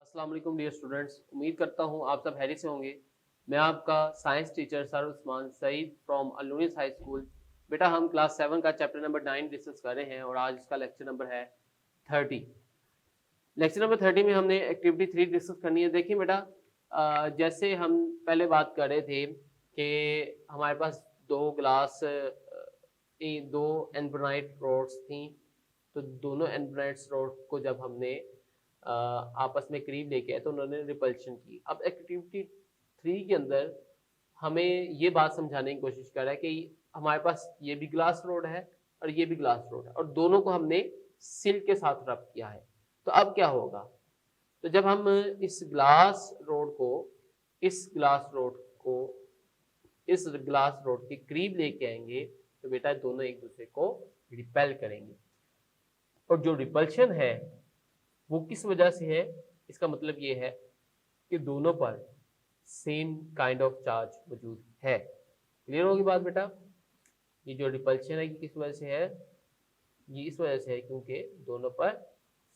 अस्सलाम वालेकुम dear students, उम्मीद करता हूँ आप सब हैरी से होंगे। मैं आपका science teacher sir Usman Saeed from अलनूरिस हाई स्कूल। बेटा हम क्लास 7 का चैप्टर नंबर 9 डिस्कस कर रहे हैं और आज इसका लेक्चर नंबर है 30। लेक्चर नंबर 30 में हमने एक्टिविटी 3 डिस्कस करनी है। देखिए बेटा, जैसे हम पहले बात कर रहे थे कि हमारे पास दो एनब्रोनाइट रोड्स थी। तो दोनों एनब्रोनाइट रोड को जब हमने आपस में करीब लेके आए तो उन्होंने रिपल्शन की। अब एक्टिविटी 3 के अंदर हमें ये बात समझाने की कोशिश कर रहा है कि हमारे पास ये भी ग्लास रोड है और ये भी ग्लास रोड है और दोनों को हमने सिल्क के साथ रब किया है। तो अब क्या होगा? तो जब हम इस ग्लास रोड को इस ग्लास रोड के करीब लेके आएंगे तो बेटा दोनों एक दूसरे को रिपेल करेंगे। और जो रिपल्शन है वो किस वजह से है? इसका मतलब ये है कि दोनों पर सेम काइंड ऑफ चार्ज मौजूद है। क्लियर होगी बात बेटा? ये जो रिपल्शन है ये किस वजह से है? ये इस वजह से है क्योंकि दोनों पर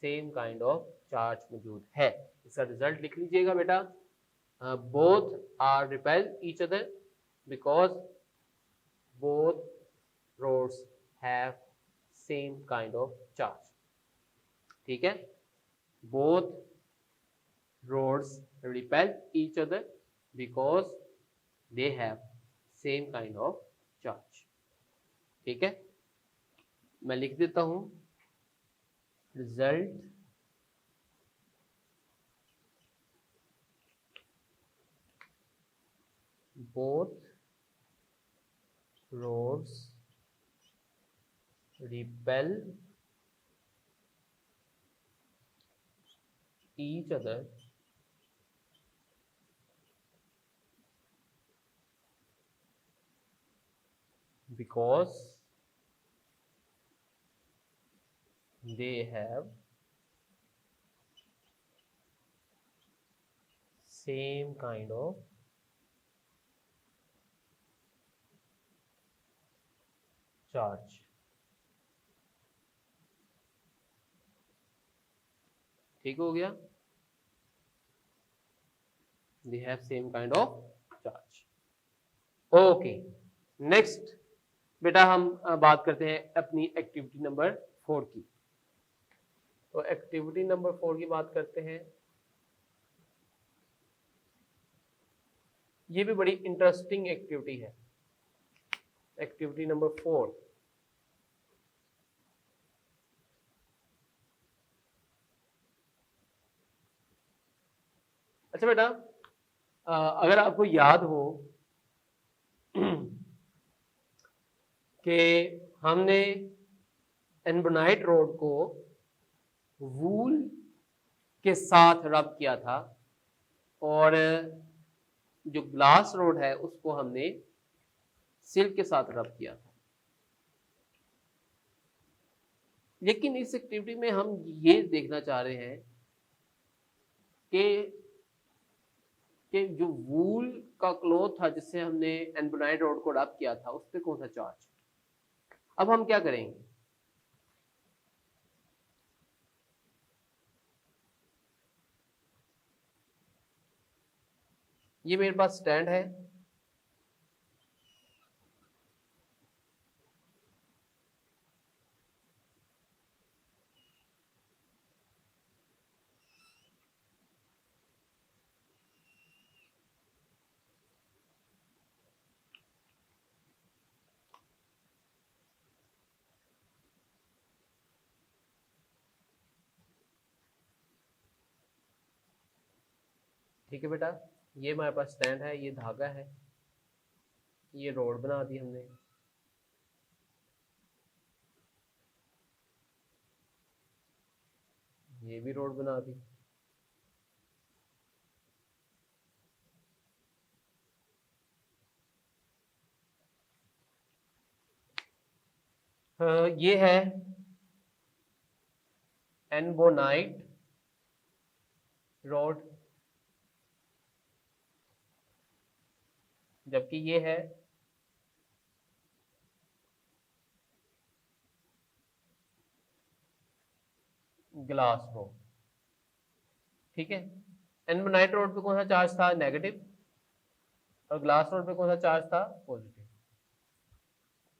सेम काइंड ऑफ चार्ज मौजूद है। इसका रिजल्ट लिख लीजिएगा बेटा। Both are repel each other because both rods have same kind of charge। ठीक है, both rods repel each other because they have same kind of charge। ठीक है, मैं लिख देता हूं result both rods repel each other because they have same kind of charge। ठीक हो गया? they have same kind of charge। Okay, next बेटा हम बात करते हैं अपनी एक्टिविटी नंबर 4 की। तो एक्टिविटी नंबर 4 की बात करते हैं। ये भी बड़ी इंटरेस्टिंग एक्टिविटी है। एक्टिविटी नंबर 4, अच्छा बेटा, अगर आपको याद हो कि हमने एनबोनाइट रोड को वूल के साथ रब किया था और जो ग्लास रोड है उसको हमने सिल्क के साथ रब किया था। लेकिन इस एक्टिविटी में हम ये देखना चाह रहे हैं कि जो वूल का क्लॉथ था जिससे हमने एनबोनाइट रोड को रब किया था उस पर कौन सा चार्ज। अब हम क्या करेंगे? ये मेरे पास स्टैंड है, ठीक है बेटा। ये हमारे पास स्टैंड है, ये धागा है, ये रोड बना दी हमने। ये भी रोड बना दी। ये है एनबोनाइट रोड, जबकि ये है ग्लास रोड। ठीक है, एल्बोनाइट रोड पे कौन सा चार्ज था, नेगेटिव, और ग्लास रोड पे कौन सा चार्ज था, पॉजिटिव।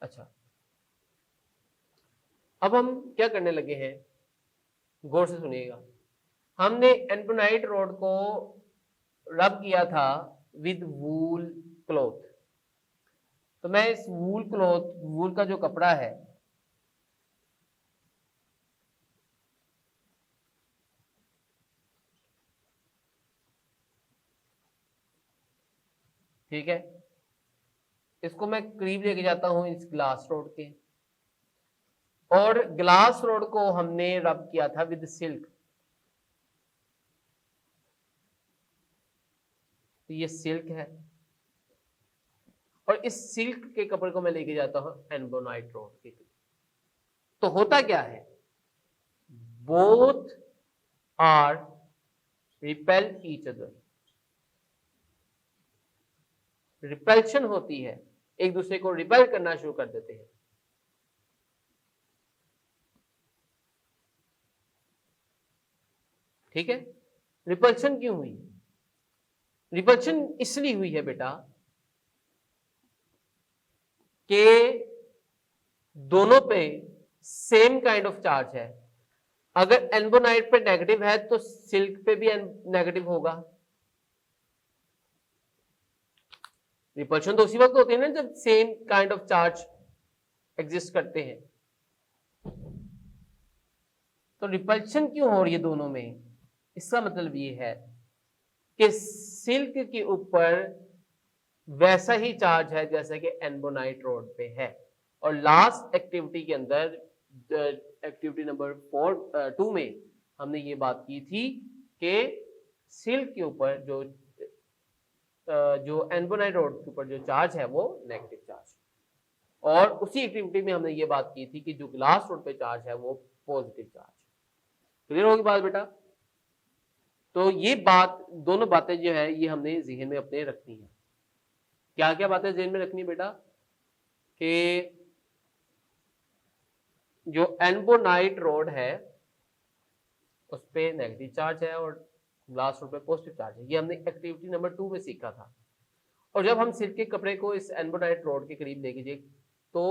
अच्छा, अब हम क्या करने लगे हैं, गौर से सुनिएगा। हमने एल्बोनाइट रोड को रब किया था विद वूल क्लॉथ। तो मैं इस वूल क्लॉथ, वूल का जो कपड़ा है, ठीक है, इसको मैं करीब लेके जाता हूं इस ग्लास रोड के, और ग्लास रोड को हमने रब किया था विद सिल्क। तो ये सिल्क है, और इस सिल्क के कपड़े को मैं लेके जाता हूं एल्बोनाइट रोड के। तो होता क्या है, both are repel each other, repulsion होती है, एक दूसरे को रिपेल करना शुरू कर देते हैं। ठीक है, रिपल्शन क्यों हुई, रिपल्शन इसलिए हुई है बेटा कि दोनों पे सेम काइंड ऑफ चार्ज है। अगर एल्बोनाइट पे नेगेटिव है तो सिल्क पे भी नेगेटिव होगा। रिपल्शन तो उसी वक्त होती है ना जब same kind of charge exist करते हैं। तो रिपल्शन क्यों हो रही है दोनों में, इसका मतलब ये है कि सिल्क के ऊपर वैसा ही चार्ज है जैसा कि एल्बोनाइट रोड पे है। और लास्ट एक्टिविटी के अंदर, एक्टिविटी नंबर 2 में हमने ये बात की थी कि सिल्क के ऊपर जो एल्बोनाइट रोड के ऊपर जो चार्ज है वो नेगेटिव चार्ज, और उसी एक्टिविटी में हमने ये बात की थी कि जो ग्लास रोड पे चार्ज है वो पॉजिटिव चार्ज। क्लियर होगी बात बेटा? तो ये बात, दोनों बातें जो है ये हमने जहन में अपने रखनी है। क्या क्या बातें जहन में रखनी है बेटा, कि जो एल्बोनाइट रोड है उस पे नेगेटिव चार्ज है और ग्लास रोड पे पॉजिटिव चार्ज है। ये हमने एक्टिविटी नंबर 2 में सीखा था। और जब हम सिल्क के कपड़े को इस एल्बोनाइट रोड के करीब लेके गए तो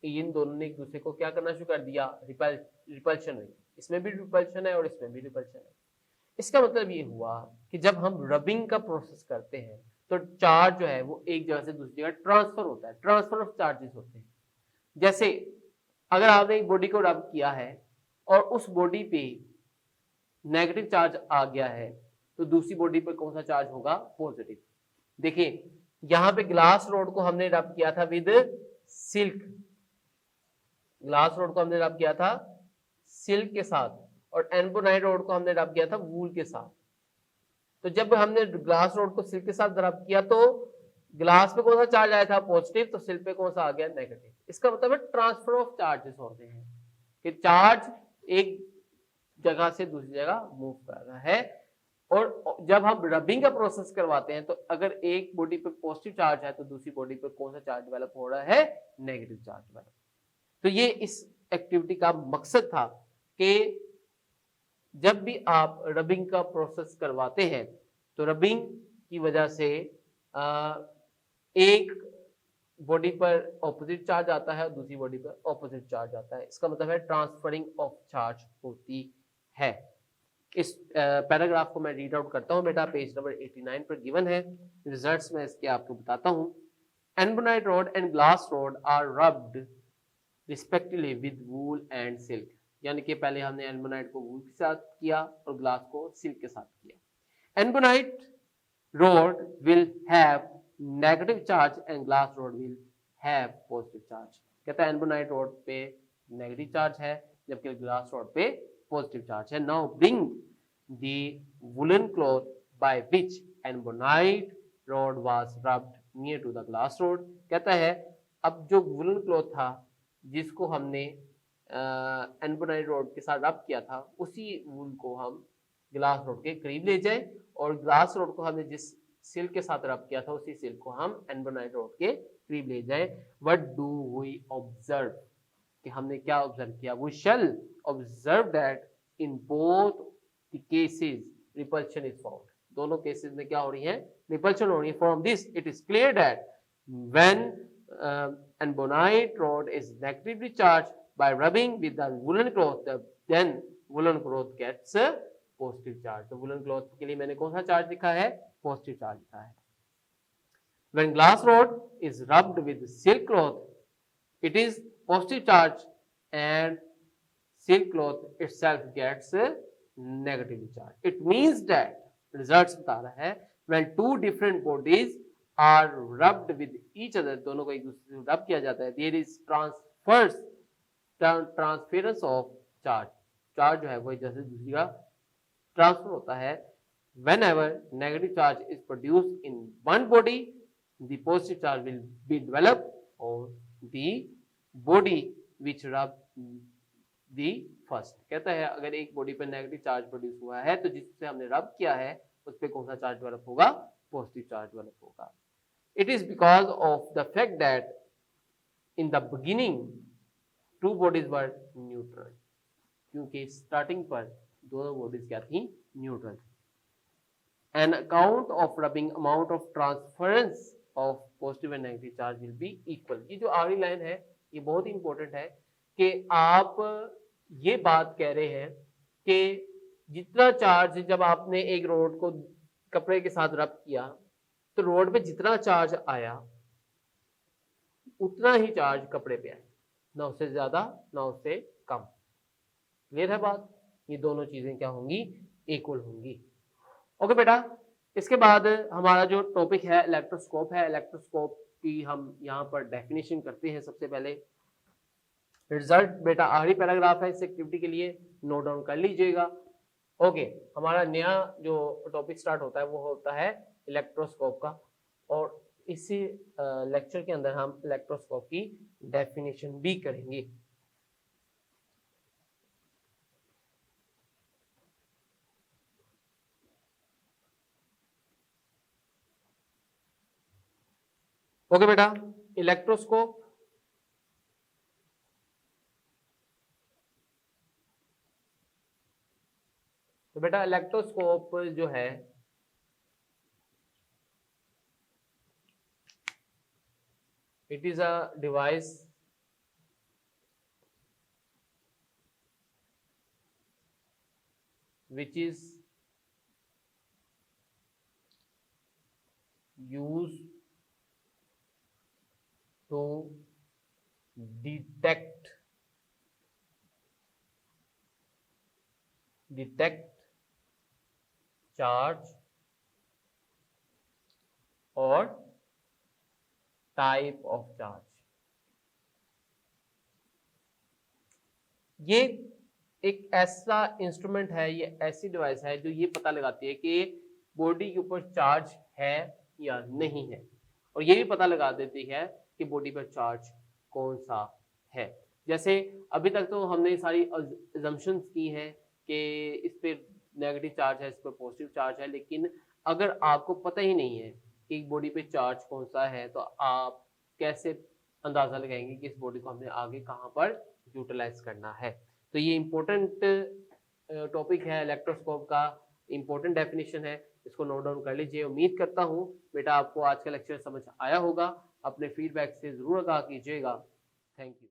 इन दोनों ने एक दूसरे को क्या करना शुरू कर दिया, रिपल्शन हुई। इसमें भी रिपल्शन है और इसमें भी रिपल्शन है। इसका मतलब ये हुआ कि जब हम रबिंग का प्रोसेस करते हैं तो चार्ज जो है वो एक जगह से दूसरी जगह ट्रांसफर होता है, ट्रांसफर ऑफ चार्जेस होते हैं। जैसे अगर आपने एक बॉडी को रब किया है और उस बॉडी पे नेगेटिव चार्ज आ गया है तो दूसरी बॉडी पर कौन सा चार्ज होगा, पॉजिटिव। देखिए यहां पे ग्लास रोड को हमने रब किया था विद सिल्क, ग्लास रोड को हमने रब किया था सिल्क के साथ, और एल्बोनाइट रोड को हमने रब किया था वूल के साथ। तो जब हमने ग्लास रोड को सिल्क के साथ रब किया तो ग्लास पे कौन सा चार्ज आया था, पॉजिटिव, तो सिल्क पे कौन सा आ गया, नेगेटिव। इसका मतलब है ट्रांसफर ऑफ चार्जेस होते हैं कि चार्ज एक जगह से दूसरी जगह मूव कर रहा है। और जब हम रबिंग का प्रोसेस करवाते हैं तो अगर एक बॉडी पे पॉजिटिव चार्ज है तो दूसरी बॉडी पे कौन सा चार्ज डेवलप हो रहा है, नेगेटिव चार्ज डेवलप। तो ये इस एक्टिविटी का मकसद था कि जब भी आप रबिंग का प्रोसेस करवाते हैं तो रबिंग की वजह से एक बॉडी पर ऑपोजिट चार्ज आता है और दूसरी बॉडी पर ऑपोजिट चार्ज आता है। इसका मतलब है ट्रांसफरिंग ऑफ चार्ज होती है। इस पैराग्राफ को मैं रीड आउट करता हूं बेटा, पेज नंबर 89 पर गिवन है। रिजल्ट्स में इसके आपको बताता हूं। Ebonite rod and glass rod are rubbed respectively with wool and silk, यानी कि पहले हमने एल्बोनाइट को वूल के साथ किया और ग्लास को सिल्क के साथ किया। Ebonite rod will have negative charge and glass rod will have positive charge. कहता है एल्बोनाइट रोड पे नेगेटिव चार्ज है जबकि ग्लास रोड पे पॉजिटिव चार्ज है। Now bring the woollen cloth by which ebonite rod was rubbed near to the glass rod. कहता है अब जो वुलन क्लॉथ था जिसको हमने एल्बोनाइट रोड के साथ रब किया था उसी वूल को हम ग्लास रोड के करीब ले जाएं, और ग्लास रोड को हमने जिस सिल्क के साथ रब किया था उसी सिल्क को हम एल्बोनाइट रोड के करीब ले जाएं। व्हाट डू वी ऑब्जर्व, कि हमने क्या ऑब्जर्व किया, we shall observe that in both the cases repulsion is found. दोनों केसेस में क्या हो रही है, रिपल्शन हो रही है। From this it is clear that when an bonite rod is negatively charged by rubbing with the woolen cloth, then woolen cloth gets a positive charge। तो woolen cloth के लिए मैंने कौन सा चार्ज लिखा है, पॉजिटिव चार्ज लिखा है। When glass rod is rubbed with silk cloth, it is positive charge and silk cloth itself gets a negative charge। It means that results बता रहा है when two different bodies are rubbed with each other, दोनों को एक दूसरे से रब किया जाता है, there is transference of charge। Charge जो है वो एक जैसे दूसरी का ट्रांसफर होता है। whenever negative charge is produced in one body, the positive charge will be developed on the body which rub the first। कहता है अगर एक बॉडी पर नेगेटिव चार्ज प्रोड्यूस हुआ है तो जिससे हमने रब किया है उस पर कौन सा चार्ज डेवलप होगा, पॉजिटिव चार्ज डेवलप होगा। It is because of the fact that in the beginning two bodies were neutral, क्योंकि स्टार्टिंग पर दोनों बॉडीज क्या थी, न्यूट्रल थी। An account of rubbing amount of transference of positive and negative charge will be equal। ये जो आखिरी line है ये बहुत ही इंपॉर्टेंट है कि आप ये बात कह रहे हैं कि जितना चार्ज, जब आपने एक रोड को कपड़े के साथ रब किया तो रोड पे जितना चार्ज आया उतना ही चार्ज कपड़े पे आया, ना उससे ज्यादा ना उससे कम। क्लियर है बात, ये दोनों चीजें क्या होंगी, इक्वल होंगी। ओके बेटा, इसके बाद हमारा जो टॉपिक है इलेक्ट्रोस्कोप है। इलेक्ट्रोस्कोप की हम यहाँ पर डेफिनेशन करते हैं। सबसे पहले रिजल्ट बेटा आखिरी पैराग्राफ है, इस एक्टिविटी के लिए नोट डाउन कर लीजिएगा। ओके, हमारा नया जो टॉपिक स्टार्ट होता है वो होता है इलेक्ट्रोस्कोप का, और इसी लेक्चर के अंदर हम इलेक्ट्रोस्कोप की डेफिनेशन भी करेंगे। ओके बेटा, इलेक्ट्रोस्कोप तो बेटा इलेक्ट्रोस्कोप जो है it is a device which is used to detect charge और टाइप ऑफ चार्ज। ये एक ऐसा इंस्ट्रूमेंट है, ये ऐसी डिवाइस है जो ये पता लगाती है कि बॉडी के ऊपर चार्ज है या नहीं है, और ये भी पता लगा देती है कि बॉडी पर चार्ज कौन सा है। जैसे अभी तक तो हमने सारी अजम्पशंस की हैं कि इस पे नेगेटिव चार्ज है, इस पर पॉजिटिव चार्ज है, लेकिन अगर आपको पता ही नहीं है कि एक बॉडी पे चार्ज कौन सा है तो आप कैसे अंदाजा लगाएंगे कि इस बॉडी को हमने आगे कहाँ पर यूटिलाइज करना है। तो ये इंपॉर्टेंट टॉपिक है, इलेक्ट्रोस्कोप का इंपॉर्टेंट डेफिनेशन है, इसको नोट डाउन कर लीजिए। उम्मीद करता हूँ बेटा आपको आज का लेक्चर समझ आया होगा। अपने फीडबैक से जरूर आगाह कीजिएगा। Thank you.